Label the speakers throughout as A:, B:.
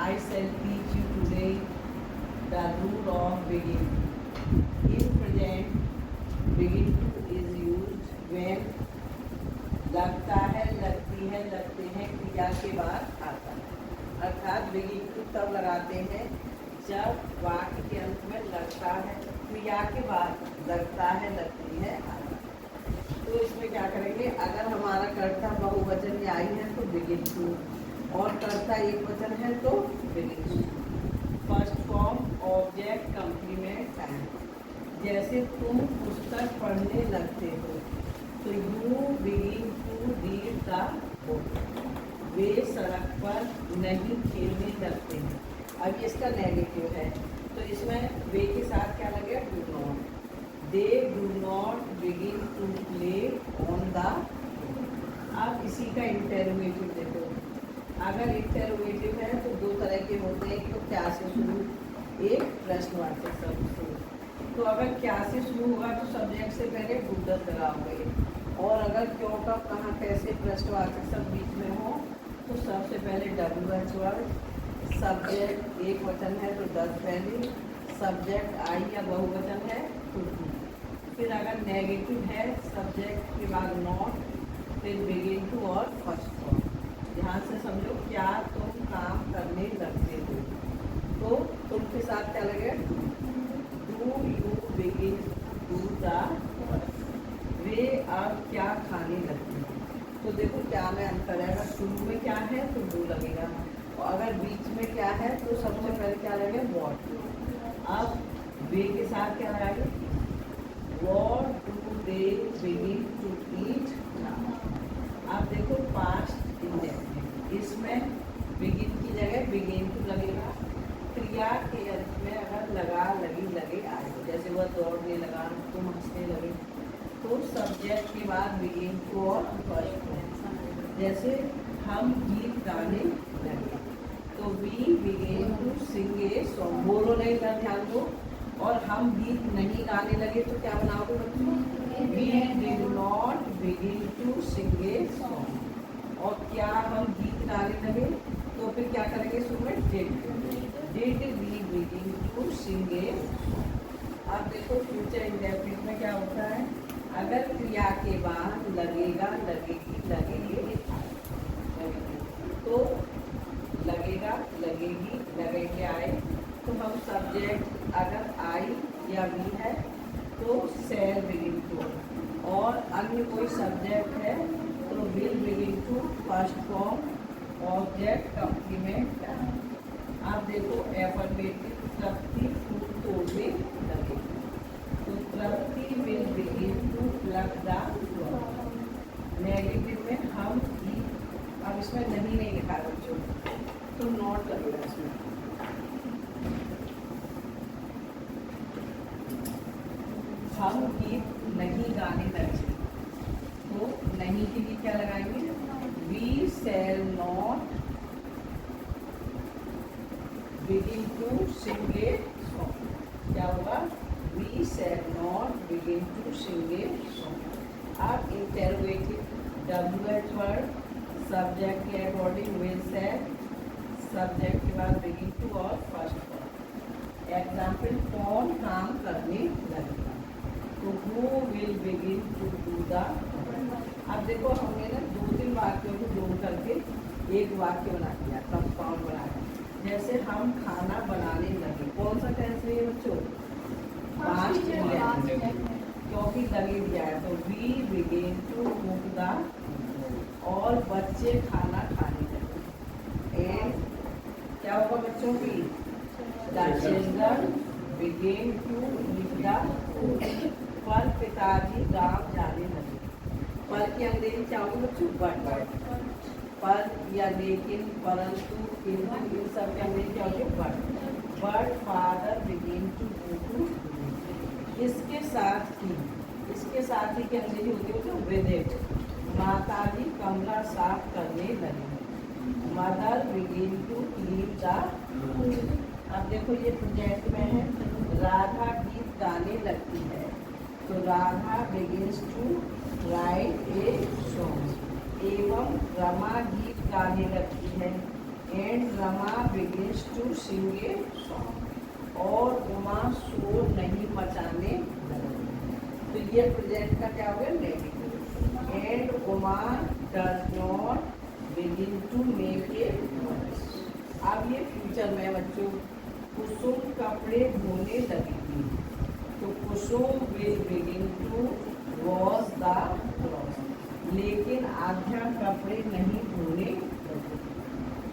A: I shall teach you today the rule of begin. In present, begin to is used when लगता है, लगती है, लगते हैं क्रिया के बाद आता है। अर्थात begin to तब लगाते हैं जब वाक्य के अंत में लगता है, क्रिया के बाद लगता है, लगती है, आता है। तो इसमें क्या करेंगे, अगर हमारा कर्ता बहुवचन में आई है तो begin to, और कर्ता एक वचन है तो begin to। First form object complement time. जैसे तुम पुस्तक पढ़ने लगते हो तो you begin to read the book. वे सड़क पर नहीं खेलने लगते हैं। अब ये इसका नेगेटिव है तो इसमें वे के साथ क्या लगेगा, do not. They do not begin to play on the. अब इसी का इंटरोगेटिव देखो, अगर इंटरोगेटिव है तो दो तरह के होते हैं, तो क्या से शुरू, एक प्रश्नवाचक शब्द से। तो अगर क्या से शुरू होगा तो सब्जेक्ट से पहले डूडस लगाओगे, और अगर क्यों, कब, कहाँ, कैसे प्रश्नवाचक शब्द बीच में हो तो सबसे पहले WH वर्ड। सब्जेक्ट एक वचन है तो डज पहले, सब्जेक्ट आई या बहुवचन है तो डू। फिर अगर नेगेटिव है सब्जेक्ट के बाद नॉट, फिर बिगिन टू और फर्स्ट फॉर्म। ध्यान से समझो, क्या तुम काम करने लगते हो तो तुम के साथ क्या लगेगा, do you begin do the work. वे अब क्या खाने लगते हैं, तो देखो क्या में अंतर है, अगर शुरू में क्या है तो डू लगेगा, और अगर बीच में क्या है तो सबसे पहले क्या लगेगा, वॉट। अब वे के साथ क्या लगाएंगे, what do they begin to eat now. अब देखो पास्ट इंडेफिनिट, इसमें बिगिन की जगह बिगिन टू लगेगा। क्रिया के अंत में अगर लगा, लगी, लगे आए, जैसे वह दौड़ने लगा, तुम हंसने लगे, तो सब्जेक्ट के बाद बिगिन टू और फर्स्ट फॉर्म। जैसे हम गीत गाने लगे तो we begin to sing a song. बोलो नहीं कर, ध्यान दो। और हम गीत नहीं गाने लगे तो क्या बनाओगे बच्चों, we did not begin to sing a song. और क्या हम गीत गाने लगे तो फिर क्या करेंगे, सुबह did we begin to sing a. अब देखो फ्यूचर इंडेफिनिट में क्या होता है, अगर क्रिया के बाद लगेगा, लगेगी, लगेंगे, तो लगेगा, लगेगी, लगेंगे आए तो हम सब्जेक्ट अगर आई या वी है तो सेल बिगिन टू, और अन्य कोई सब्जेक्ट है तो will begin to first form object complement. आप देखो एफर्मेटिव, तृप्ति फूल तोड़ने लगे तो Tripti will begin to plug the flower. Negative में हम ही, अब इसमें नहीं लिखा बच्चों तो नॉट लगेगा इसमें। हम गीत नहीं गाने लगे तो नहीं के लिए क्या लगाएंगे, we shall not begin to sing a song. क्या होगा, we shall not begin to sing a song. अब इंटरोगेटिव WH वर्ड, सब्जेक्ट के अकॉर्डिंग विल शैल, सब्जेक्ट के बाद बिगिन टू और फर्स्ट फॉर्म। एग्जाम्पल, कौन काम करने लगेगा तो who will begin to do the. अब देखो हमने ना 2-3 वाक्यों को जोड़ करके एक वाक्य बना दिया, कंपाउंड बनाया। जैसे हम खाना बनाने लगे, कौन सा टेंस है ये बच्चों, पास्ट टेंस, क्योंकि लगे दिया है तो we begin to cook the, और बच्चे खाना खाने लगे। एंड क्या होगा बच्चों की, the children begin to eat the food. पर पिताजी गांव जाने लगे। पर की अंग्रेजी क्या होगी बच्चों, बट। पर या लेकिन, परंतु, किंतु, इन सब के अंग्रेजी क्या होगी, but. But father begin to go to. इसके साथ ही, इसके साथ ही की अंग्रेजी होती है विद इट। माताजी कमरा साफ करने लगी। Mother begin to clean the room. अब देखो ये प्रोजेक्ट में है, राधा गीत गाने लगती है तो Radha begins to write a song. एवं रमा गीत गाने लगती है, and Rama begins to sing a song. और उमा शोर नहीं मचाने लगी। तो ये प्रेजेंट का क्या हो गया, negative. And Uma does not begin to make a noise. अब ये फ्यूचर में बच्चों, कुसुम कपड़े धोने लगी थी, तो Kusum will begin to wash the cloth. लेकिन आध्या कपड़े नहीं धोने लगी।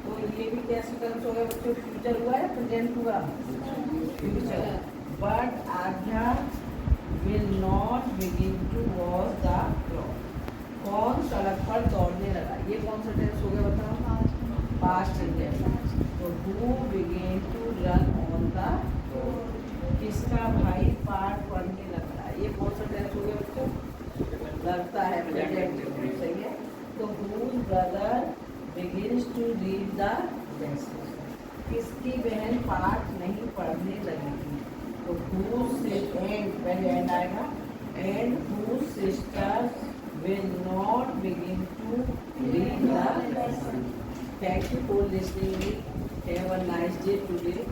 A: तो ये भी कैसे टेंस हो गया बच्चों, फ्यूचर हुआ या प्रेजेंट हुआ, future. But Aadhya will not begin to wash the cloth. कौन सड़क पर दौड़ने लगा, ये कौन सा टेंस हो गया बताओ, पास्ट टेंस। तो who begin to run on the road. किसका भाई पाठ पढ़ने लग रहा है, ये कौन सा टेंस हो गया बच्चों, लगता है प्रेजेंट, सही है। तो whose brother begins to read the lesson। किसकी बहन पाठ नहीं पढ़ने लगी थी, तो whose and पहले एंड आएगा, and whose sisters will not begin to read the lesson। Thank you for listening me. Have a nice day today.